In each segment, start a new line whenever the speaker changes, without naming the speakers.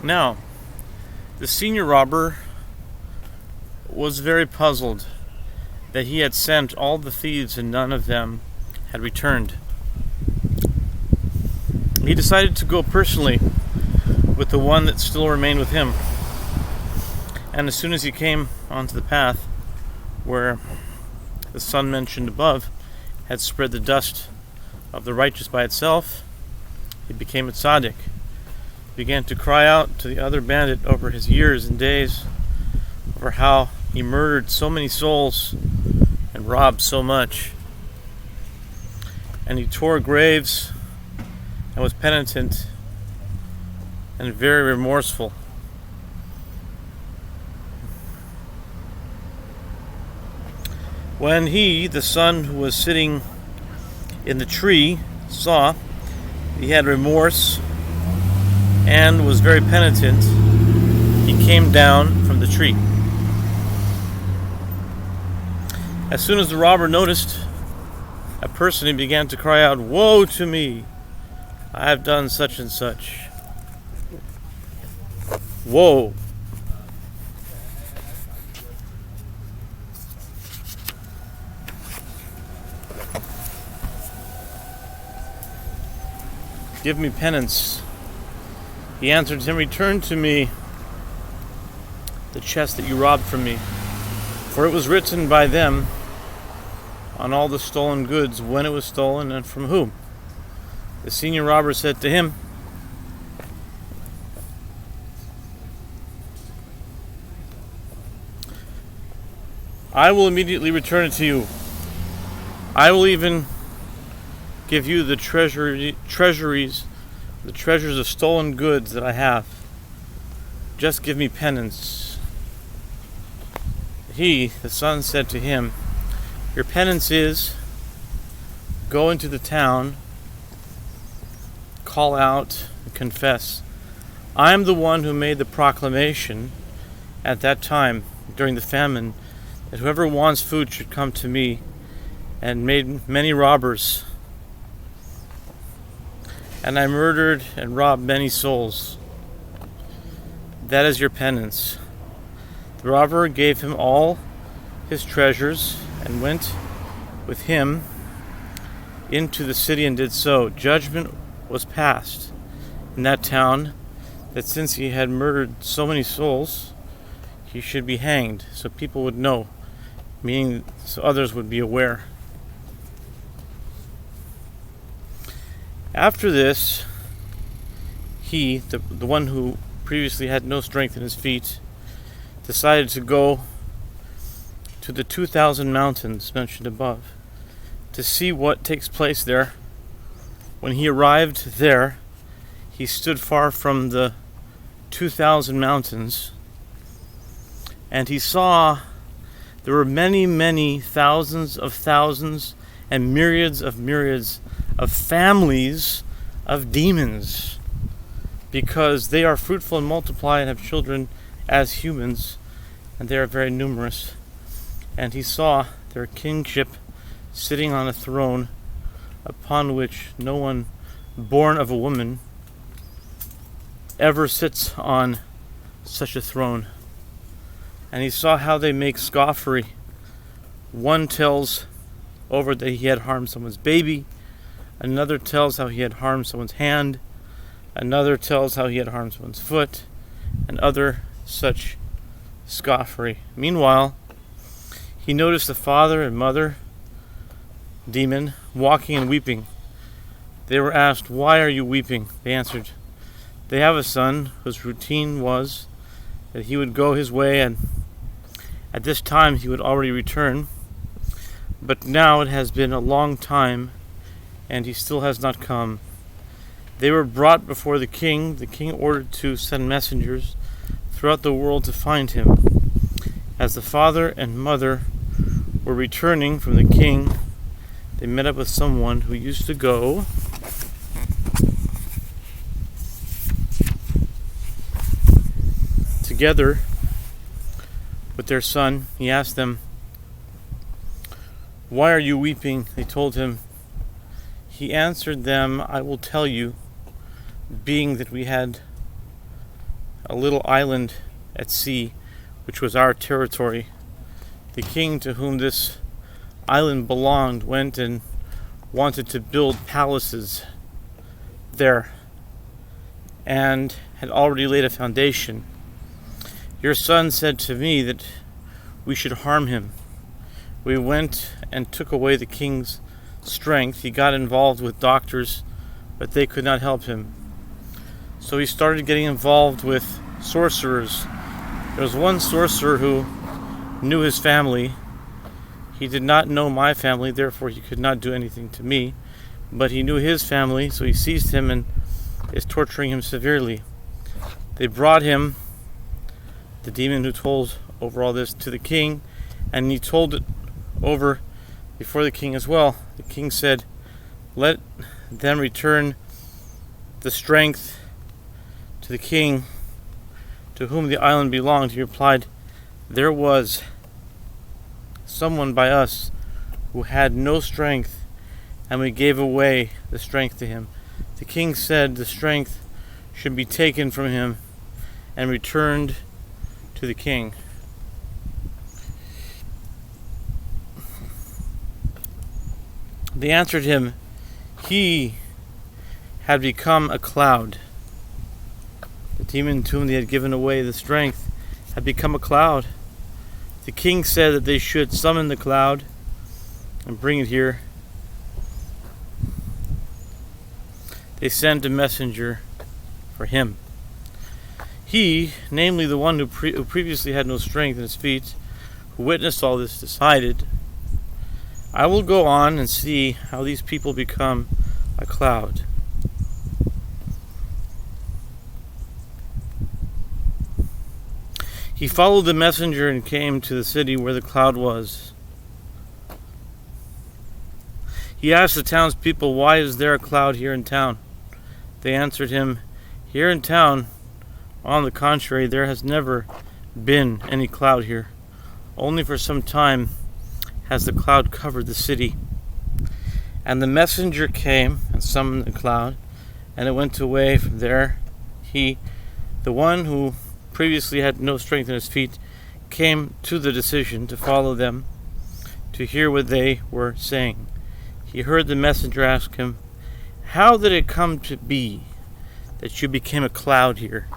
Now, the senior robber was very puzzled that he had sent all the thieves and none of them had returned. He decided to go personally with the one that still remained with him. And as soon as he came onto the path where the sun mentioned above had spread the dust of the righteous by itself, he became a tzaddik. He began to cry out to the other bandit over his years and days, over how he murdered so many souls and robbed so much. And he tore graves and was penitent and very remorseful. When he, the son who was sitting in the tree, saw he had remorse and was very penitent, he came down from the tree. As soon as the robber noticed a person, he began to cry out, "Woe to me! I have done such and such. Woe!" "Give me penance." He answered him, "Return to me the chest that you robbed from me. For it was written by them on all the stolen goods when it was stolen and from whom." The senior robber said to him, "I will immediately return it to you. I will even give you the treasuries, the treasures of stolen goods that I have. Just give me penance." He, the son, said to him, "Your penance is, go into the town, call out, and confess. I am the one who made the proclamation at that time during the famine that whoever wants food should come to me, and made many robbers. And I murdered and robbed many souls. That is your penance." The robber gave him all his treasures and went with him into the city and did so. Judgment was passed in that town that since he had murdered so many souls, he should be hanged, so people would know, meaning so others would be aware. After this, he, the one who previously had no strength in his feet, decided to go to the 2,000 mountains mentioned above to see what takes place there. When he arrived there, he stood far from the 2,000 mountains, and he saw there were many, many thousands and myriads of families of demons, because they are fruitful and multiply and have children as humans, and they are very numerous. And he saw their kingship sitting on a throne upon which no one born of a woman ever sits on such a throne. And he saw how they make scoffery. One tells over that he had harmed someone's baby, another tells how he had harmed someone's hand, another tells how he had harmed someone's foot, and other such scoffery. Meanwhile, he noticed the father and mother demon walking and weeping. They were asked, "Why are you weeping?" They answered, "They have a son whose routine was that he would go his way, and at this time he would already return. But now it has been a long time, and he still has not come." They were brought before the king. The king ordered to send messengers throughout the world to find him. As the father and mother were returning from the king, they met up with someone who used to go together with their son. He asked them, "Why are you weeping?" They told him. He answered them, "I will tell you, being that we had a little island at sea, which was our territory. The king to whom this island belonged went and wanted to build palaces there, and had already laid a foundation. Your son said to me that we should harm him. We went and took away the king's strength. He got involved with doctors, but they could not help him. So he started getting involved with sorcerers. There was one sorcerer who knew his family. He did not know my family, therefore he could not do anything to me. But he knew his family, so he seized him and is torturing him severely. They brought him, the demon who told over all this, to the king, and he told it over before the king as well. The king said, "Let them return the strength to the king to whom the island belonged." He replied, "There was someone by us who had no strength, and we gave away the strength to him." The king said the strength should be taken from him and returned to the king. They answered him, "He had become a cloud." The demon to whom they had given away the strength had become a cloud. The king said that they should summon the cloud and bring it here. They sent a messenger for him. He, namely the one who previously had no strength in his feet, who witnessed all this, decided, "I will go on and see how these people become a cloud." He followed the messenger and came to the city where the cloud was. He asked the townspeople, "Why is there a cloud here in town?" They answered him, "Here in town, on the contrary, there has never been any cloud here. Only for some time has the cloud covered the city." And the messenger came and summoned the cloud, and it went away from there. He, the one who previously had no strength in his feet, came to the decision to follow them, to hear what they were saying. He heard the messenger ask him, "How did it come to be that you became a cloud here?"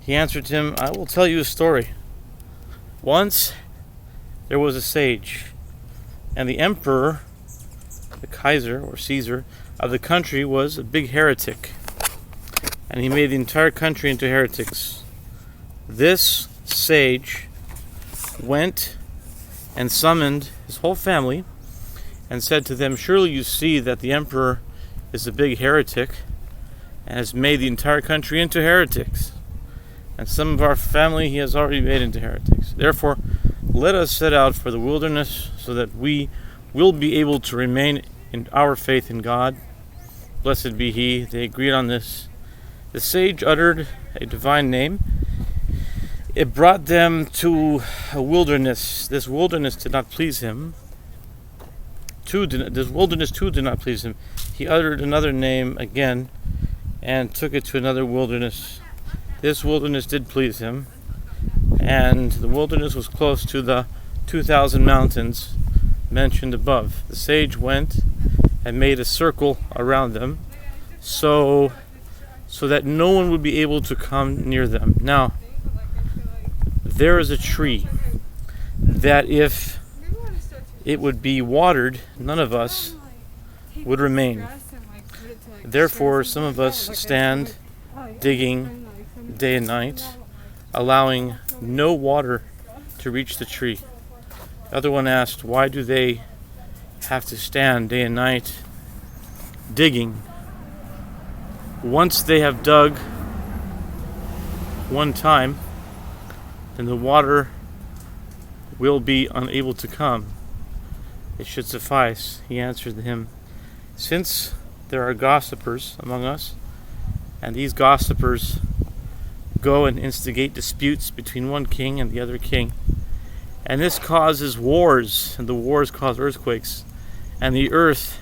He answered him, "I will tell you a story. Once there was a sage, and the emperor, the Kaiser or Caesar of the country, was a big heretic, and he made the entire country into heretics. This sage went and summoned his whole family and said to them, 'Surely you see that the emperor is a big heretic and has made the entire country into heretics. And some of our family he has already made into heretics. Therefore, let us set out for the wilderness so that we will be able to remain in our faith in God. Blessed be he.' They agreed on this. The sage uttered a divine name. It brought them to a wilderness. This wilderness did not please him. This wilderness too did not please him. He uttered another name again and took it to another wilderness. This wilderness did please him, and the wilderness was close to the 2,000 mountains mentioned above. The sage went and made a circle around them so that no one would be able to come near them. Now, there is a tree that if it would be watered, none of us would remain. Therefore, some of us stand digging day and night, allowing no water to reach the tree. The other one asked, "Why do they have to stand day and night digging? Once they have dug one time, then the water will be unable to come. It should suffice." He answered him, "Since there are gossipers among us, and these gossipers go and instigate disputes between one king and the other king, and this causes wars, and the wars cause earthquakes, and the earth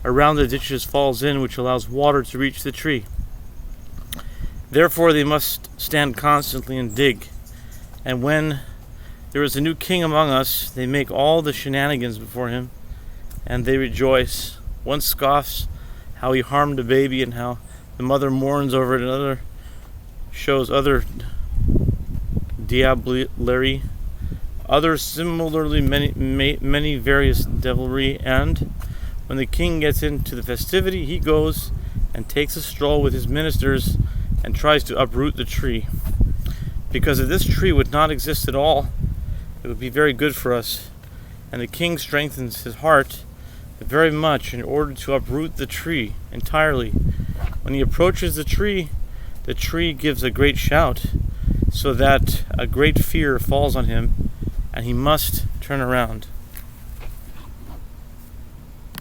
around the ditches falls in, which allows water to reach the tree. Therefore they must stand constantly and dig. And when there is a new king among us, they make all the shenanigans before him, and they rejoice. One scoffs how he harmed a baby and how the mother mourns over it. Another shows other diablerie. Others similarly many various devilry. And when the king gets into the festivity, he goes and takes a stroll with his ministers and tries to uproot the tree. Because if this tree would not exist at all, it would be very good for us. And the king strengthens his heart very much in order to uproot the tree entirely. When he approaches the tree gives a great shout, so that a great fear falls on him, and he must turn around.